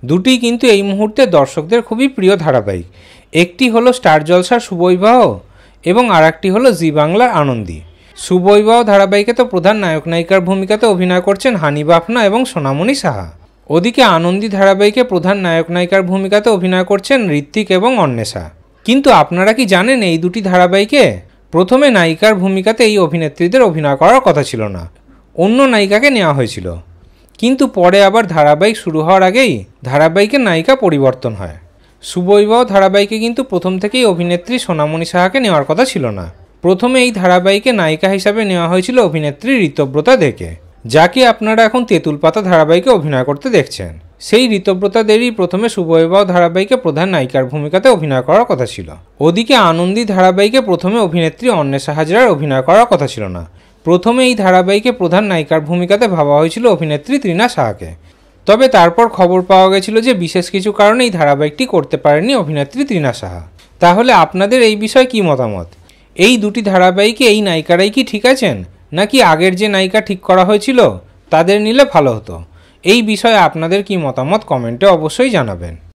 দুটি কিন্তু এই মুহূর্তে দর্শকদের খুবই প্রিয় ধারাবাহিক। একটি হলো স্টার জলসার সুবৈবাহ এবং আর একটি হলো জি বাংলার আনন্দী। সুবৈবাহ ধারাবাহিকে তো প্রধান নায়ক নায়িকার ভূমিকাতে অভিনয় করছেন হানি বাফনা এবং সোনামণি সাহা। ওদিকে আনন্দী ধারাবাহিকে প্রধান নায়ক নায়িকার ভূমিকাতে অভিনয় করছেন ঋত্বিক এবং অন্বেষা। কিন্তু আপনারা কি জানেন এই দুটি ধারাবাহিকে প্রথমে নায়িকার ভূমিকাতে এই অভিনেত্রীদের অভিনয় করার কথা ছিল না, অন্য নায়িকাকে নেওয়া হয়েছিল। কিন্তু পরে আবার ধারাবাহিক শুরু হওয়ার আগেই ধারাবাহিকের নায়িকা পরিবর্তন হয়। সুবৈবাহ ধারাবাহিকে কিন্তু প্রথম থেকেই অভিনেত্রী সোনামণি সাহাকে নেওয়ার কথা ছিল না। প্রথমে এই ধারাবাহিকে নায়িকা হিসাবে নেওয়া হয়েছিল অভিনেত্রী ঋতব্রতা দেকে, যাকে আপনারা এখন তেঁতুল পাতা ধারাবাহিকে অভিনয় করতে দেখছেন। সেই ঋতব্রতা দেরই প্রথমে সুবৈবাহ ধারাবাহিকে প্রধান নায়িকার ভূমিকাতে অভিনয় করার কথা ছিল। ওদিকে আনন্দী ধারাবাহিকে প্রথমে অভিনেত্রী অন্বেষা হাজরার অভিনয় করার কথা ছিল না। প্রথমে এই ধারাবাহিকে প্রধান নায়িকার ভূমিকাতে ভাবা হয়েছিল অভিনেত্রী তৃণা সাহাকে। তবে তারপর খবর পাওয়া গেছিল যে বিশেষ কিছু কারণে এই ধারাবাহিকটি করতে পারেননি অভিনেত্রী তৃণা সাহা। তাহলে আপনাদের এই বিষয়ে কি মতামত? এই দুটি ধারাবাহিকে এই নায়িকারাই কি ঠিক আছেন, নাকি আগের যে নায়িকা ঠিক করা হয়েছিল তাদের নিলে ভালো হতো? এই বিষয়ে আপনাদের কি মতামত কমেন্টে অবশ্যই জানাবেন।